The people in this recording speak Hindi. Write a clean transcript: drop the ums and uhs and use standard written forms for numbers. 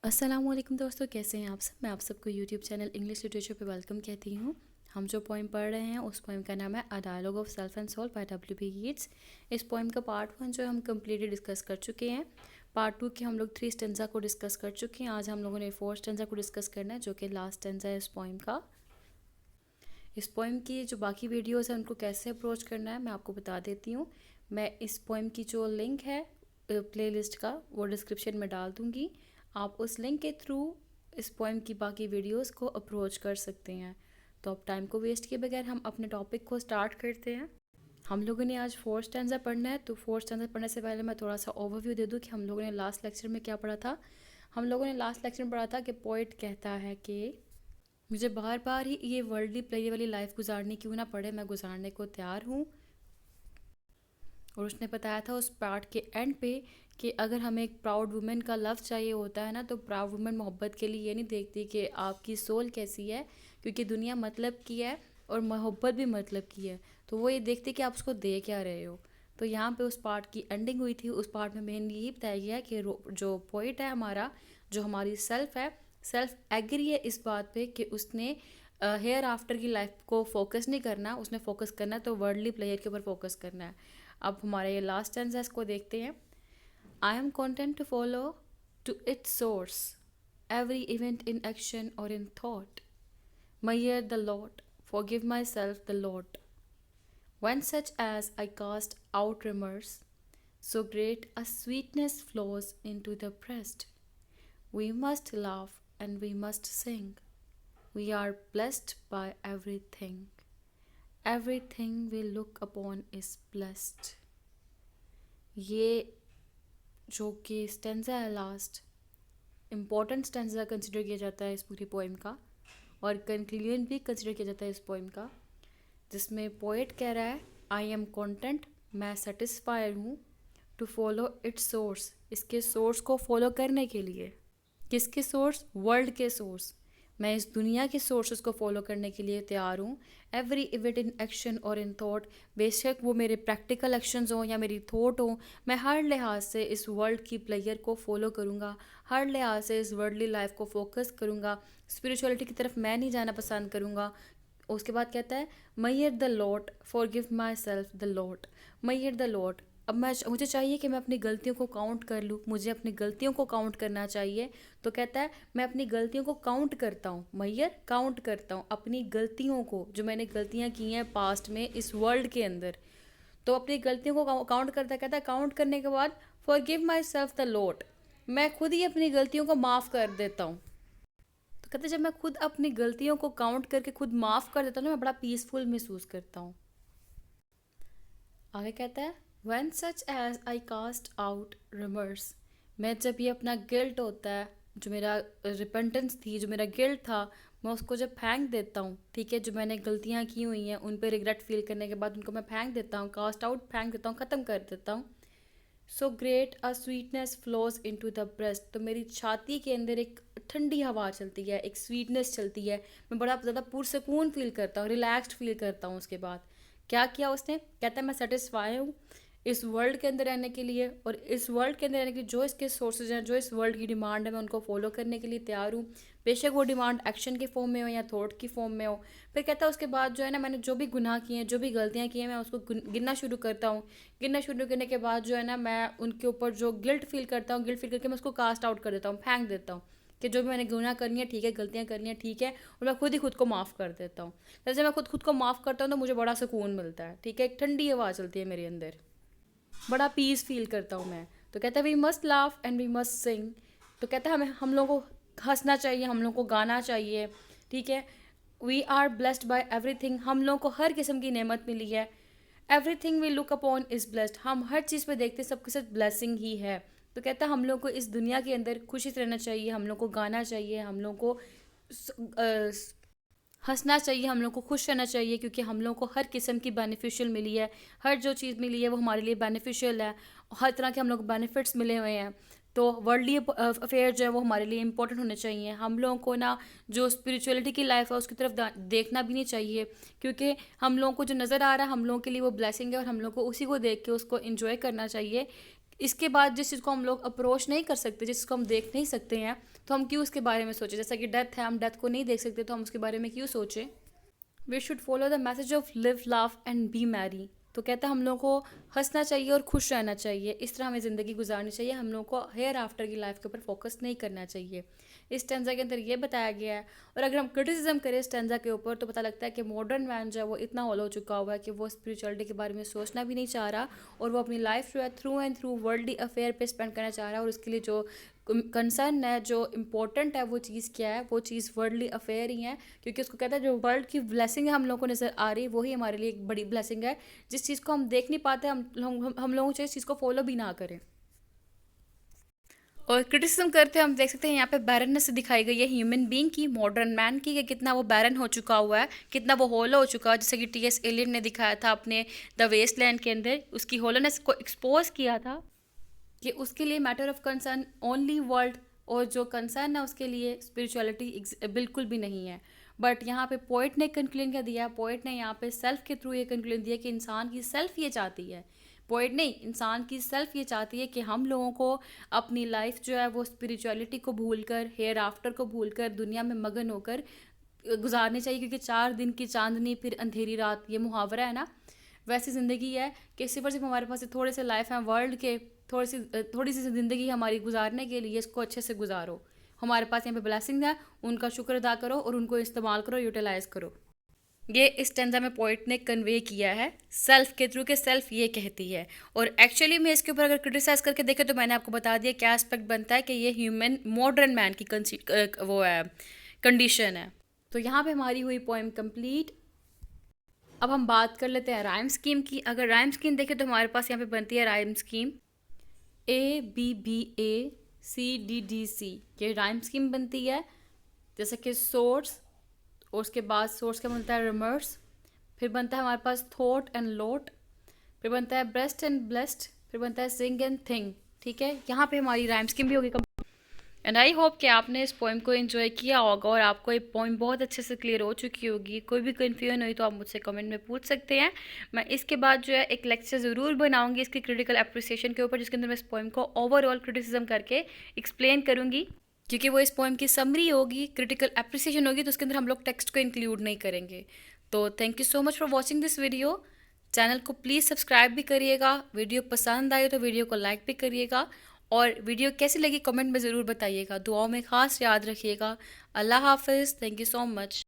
अस्सलामुअलैकुम दोस्तों, कैसे हैं आप सब। मैं आप सबको यूट्यूब चैनल इंग्लिश लिटरेचर पे वेलकम कहती हूँ। हम जो पोइम पढ़ रहे हैं उस पोइम का नाम है a dialogue of self and soul by W.B. Yeats. इस पोइम का पार्ट 1 जो है हम कम्प्लीटली डिस्कस कर चुके हैं। पार्ट 2 के हम लोग 3 स्टेंजा को डिस्कस कर चुके हैं। आज हम लोगों ने 4 स्टेंजा को डिस्कस करना है, जो कि लास्ट स्टेंजा है इस पोइम का। इस पोइम की जो बाकी वीडियोज़ हैं उनको कैसे अप्रोच करना है मैं आपको बता देती हूँ। मैं इस पोइम की जो लिंक है प्लेलिस्ट का वो डिस्क्रिप्शन में डाल दूँगी। आप उस लिंक के थ्रू इस पोइम की बाकी वीडियोस को अप्रोच कर सकते हैं। तो अब टाइम को वेस्ट किए बगैर हम अपने टॉपिक को स्टार्ट करते हैं। हम लोगों ने आज 4 स्टैंजा पढ़ना है, तो 4 स्टैंजा पढ़ने से पहले मैं थोड़ा सा ओवरव्यू दे दूँ कि हम लोगों ने लास्ट लेक्चर में क्या पढ़ा था। हम लोगों ने लास्ट लेक्चर में पढ़ा था कि पोइट कहता है कि मुझे बार बार ही ये वर्ल्डली प्ले वाली लाइफ गुजारनी क्यों ना पड़े, मैं गुजारने को तैयार हूँ। और उसने बताया था उस पार्ट के एंड पे कि अगर हमें एक प्राउड वुमेन का लव चाहिए होता है ना, तो प्राउड वुमेन मोहब्बत के लिए ये नहीं देखती कि आपकी सोल कैसी है, क्योंकि दुनिया मतलब की है और मोहब्बत भी मतलब की है। तो वो ये देखती कि आप उसको दे क्या रहे हो। तो यहाँ पे उस पार्ट की एंडिंग हुई थी। उस पार्ट में मेनली यही बताया गया कि जो पोइट है हमारा, जो हमारी सेल्फ है, सेल्फ एग्री है इस बात पे कि उसने हेयर आफ्टर की लाइफ को फोकस नहीं करना, उसने फोकस करना है तो वर्ल्डली प्लेयर के ऊपर फोकस करना है। अब हमारे ये लास्ट टेंसेस को देखते हैं। I am content to follow to its source every event in action or in thought my ear the lot forgive myself the lot when such as I cast out remorse so great a sweetness flows into the breast we must laugh and we must sing we are blessed by everything we look upon is blessed। ये जो कि स्टेंजा है लास्ट, इम्पॉर्टेंट स्टेंजा कंसिडर किया जाता है इस पूरी पोइम का, और कंक्लूजन भी कंसिडर किया जाता है इस पोइम का, जिसमें पोएट कह रहा है आई एम कॉन्टेंट, मैं सेटिस्फाइड हूँ, टू फॉलो इट्स सोर्स, इसके सोर्स को फॉलो करने के लिए। किसके सोर्स? वर्ल्ड के सोर्स। मैं इस दुनिया के सोर्सेज को फॉलो करने के लिए तैयार हूँ। Every event in action or in thought, बेशक वो मेरे प्रैक्टिकल एक्शंस हों या मेरी थॉट हों, मैं हर लिहाज से इस वर्ल्ड की प्लेयर को फॉलो करूँगा, हर लिहाज से इस वर्ल्डली लाइफ को फोकस करूँगा, स्पिरिचुअलिटी की तरफ मैं नहीं जाना पसंद करूँगा। उसके बाद कहता है Maihar the lot for give my self the lot, Maihar the lot. अब मुझे चाहिए कि मैं अपनी गलतियों को काउंट कर लूँ, मुझे अपनी गलतियों को काउंट करना चाहिए। तो कहता है मैं अपनी गलतियों को काउंट करता हूँ, मैयर काउंट करता हूँ अपनी गलतियों को, जो मैंने गलतियाँ की हैं पास्ट में इस वर्ल्ड के अंदर। तो अपनी गलतियों को काउंट करता है। कहता है काउंट करने के बाद for give my self the lot, मैं खुद ही अपनी गलतियों को माफ़ कर देता हूँ। तो कहते जब मैं खुद अपनी गलतियों को काउंट करके खुद माफ़ कर देता हूँ ना, मैं बड़ा पीसफुल महसूस करता हूँ। आगे कहता है when such as I cast out remorse, मैं जब ये अपना गिल्ट होता है, जो मेरा रिपेंटेंस थी, जो मेरा गिल्ट था, मैं उसको जब फेंक देता हूँ, ठीक है, जो मैंने गलतियाँ की हुई हैं उन पर रिग्रेट फील करने के बाद उनको मैं फेंक देता हूँ, कास्ट आउट फेंक देता हूँ, ख़त्म कर देता हूँ। So great a sweetness flows into the breast, तो मेरी छाती के अंदर एक ठंडी हवा चलती है, एक स्वीटनेस चलती है, मैं बड़ा ज़्यादा पुरसकून फील करता हूँ, रिलैक्स्ड फील करता हूँ। उसके बाद क्या किया उसने? कहता है मैं सेटिस्फाई हूँ इस वर्ल्ड के अंदर रहने के लिए, और इस वर्ल्ड के अंदर रहने के जो इसके सोर्सेज हैं, जो इस वर्ल्ड की डिमांड है, मैं उनको फॉलो करने के लिए तैयार हूँ, बेशक वो डिमांड एक्शन के फॉर्म में हो या थॉट की फॉर्म में हो। फिर कहता है उसके बाद जो है ना, मैंने जो भी गुनाह किए हैं, जो भी गलतियाँ की हैं, मैं उसको गिनना शुरू करता हूँ। गिनना शुरू करने के बाद जो है ना, मैं उनके ऊपर जो गिल्ट फील करता हूँ, गिल्ट फील करके मैं उसको कास्ट आउट कर देता हूँ, फेंक देता हूँ कि जो भी मैंने गुनाह करनी है ठीक है, गलतियाँ करनी है ठीक है, और मैं खुद ही खुद को माफ़ कर देता हूँ। जैसे मैं खुद खुद को माफ़ करता हूँ तो मुझे बड़ा सुकून मिलता है, ठीक है, एक ठंडी हवा चलती है मेरे अंदर, बड़ा पीस फील करता हूँ मैं। तो कहता है we must laugh and we must sing, तो कहता है हमें, हम लोगों को हंसना चाहिए, हम लोगों को गाना चाहिए, ठीक है। We are blessed by everything, हम लोगों को हर किस्म की नेमत मिली है। Everything we look upon is blessed, हम हर चीज़ पे देखते सबके साथ ब्लेसिंग ही है। तो कहता है हम लोग को इस दुनिया के अंदर खुशी से रहना चाहिए, हम लोग को गाना चाहिए, हम लोग को हंसना चाहिए, हम लोग को खुश रहना चाहिए, क्योंकि हम लोग को हर किस्म की बेनिफिशियल मिली है, हर जो चीज़ मिली है वो हमारे लिए बेनिफिशियल है, हर तरह के हम लोग को बेनिफिट्स मिले हुए हैं। तो वर्ल्डली अफेयर जो है वो हमारे लिए इंपॉर्टेंट होने चाहिए। हम लोगों को ना जो स्पिरिचुअलिटी की लाइफ है उसकी तरफ देखना भी नहीं चाहिए, क्योंकि हम लोगों को जो नज़र आ रहा है हम लोगों के लिए वो ब्लेसिंग है, और हम लोग को उसी को देख के उसको इन्जॉय करना चाहिए। इसके बाद जिस चीज़ को हम लोग अप्रोच नहीं कर सकते, जिसको हम देख नहीं सकते हैं, तो हम क्यों उसके बारे में सोचें। जैसा कि डेथ है, हम डेथ को नहीं देख सकते तो हम उसके बारे में क्यों सोचें। We should follow the message of live laugh and be merry. तो कहता है हम लोगों को हंसना चाहिए और खुश रहना चाहिए, इस तरह हमें ज़िंदगी गुजारनी चाहिए, हम लोगों को हेयर आफ्टर की लाइफ के ऊपर फोकस नहीं करना चाहिए। इस स्टैंजा के अंदर ये बताया गया है। और अगर हम क्रिटिसिज्म करें स्टैंजा के ऊपर तो पता लगता है कि मॉडर्न मैन जो है वो इतना हॉल हो चुका हुआ है कि वो स्पिरिचुअलिटी के बारे में सोचना भी नहीं चाह रहा, और वो अपनी लाइफ जो है through and through worldly affair पे स्पेंड करना चाह रहा है। और उसके लिए जो कंसर्न है, जो इम्पोर्टेंट है, वो चीज़ क्या है, वो चीज़ वर्ल्डली अफेयर ही है। क्योंकि उसको कहता है जो वर्ल्ड की ब्लेसिंग है हम लोगों को नज़र आ रही है, वही हमारे लिए एक बड़ी ब्लेसिंग है। जिस चीज़ को हम देख नहीं पाते, हम लोगों को इस चीज़ को फॉलो भी ना करें। और क्रिटिसिज्म करते हैं हम देख सकते हैं यहाँ पे बैरननेस दिखाई गई है ह्यूमन बीइंग की, मॉडर्न मैन की, कि कितना वो बैरन हो चुका हुआ है, कितना वो होलो हो चुका है। जैसे कि टीएस एलियट ने दिखाया था अपने द वेस्टलैंड के अंदर, उसकी होलोनेस को एक्सपोज किया था कि उसके लिए matter of concern only world, और जो कंसर्न है उसके लिए स्पिरिचुअलिटी बिल्कुल भी नहीं है। बट यहाँ पे पोइट ने कंक्लूजन क्या दिया, पोइट ने यहाँ पे सेल्फ के थ्रू ये कंक्लूजन दिया कि इंसान की सेल्फ ये चाहती है, पोइट नहीं, इंसान की सेल्फ ये चाहती है कि हम लोगों को अपनी लाइफ जो है वो स्पिरिचुअलिटी को भूलकर, हेयर आफ्टर को भूलकर, दुनिया में मगन होकर गुजारनी चाहिए। क्योंकि 4 दिन की चांदनी फिर अंधेरी रात, ये मुहावरा है ना, वैसी ज़िंदगी है कि सिर्फ और सिर्फ हमारे पास थोड़े से लाइफ हैं वर्ल्ड के, थोड़ी सी ज़िंदगी हमारी गुजारने के लिए, इसको अच्छे से गुजारो। हमारे पास यहाँ पे ब्लेसिंग है, उनका शुक्र अदा करो और उनको इस्तेमाल करो, यूटिलाइज़ करो। ये इस स्टैंजा में पोइट ने कन्वे किया है सेल्फ के थ्रू, के सेल्फ ये कहती है। और एक्चुअली में इसके ऊपर अगर क्रिटिसाइज करके देखें तो मैंने आपको बता दिया क्या एस्पेक्ट बनता है कि ये ह्यूमन मॉडर्न मैन की वो है, कंडीशन है। तो यहाँ पे हमारी हुई पोएम कंप्लीट। अब हम बात कर लेते हैं राइम स्कीम की। अगर राइम स्कीम देखें तो हमारे पास यहाँ पे बनती है राइम स्कीम ABBA CDDC, ये राइम स्कीम बनती है। जैसे कि सोर्स, और उसके बाद सोर्स का बनता है रिमर्स, फिर बनता है हमारे पास थॉट एंड लोट, फिर बनता है ब्रेस्ट एंड ब्लेस्ड, फिर बनता है सिंग एंड थिंग। ठीक है, यहाँ पे हमारी राइम स्कीम भी होगी। एंड आई होप कि आपने इस पोइम को एंजॉय किया होगा और आपको ये पोइम बहुत अच्छे से क्लियर हो चुकी होगी। कोई भी कन्फ्यूजन हुई तो आप मुझसे कमेंट में पूछ सकते हैं। मैं इसके बाद जो है एक लेक्चर ज़रूर बनाऊंगी इसकी क्रिटिकल अप्रिसिएशन के ऊपर, जिसके अंदर मैं इस पोइम को ओवरऑल क्रिटिसिज्म करके एक्सप्लेन करूँगी। क्योंकि वो इस पोइम की समरी होगी, क्रिटिकल अप्रिसिएशन होगी, तो उसके अंदर हम लोग टेक्स्ट को इंक्लूड नहीं करेंगे। तो thank you so much for watching this video. Channel को प्लीज़ सब्सक्राइब भी करिएगा, वीडियो पसंद आए तो वीडियो को लाइक भी करिएगा, और वीडियो कैसी लगी कमेंट में ज़रूर बताइएगा। दुआओं में ख़ास याद रखिएगा। अल्लाह हाफिज़, थैंक यू सो मच।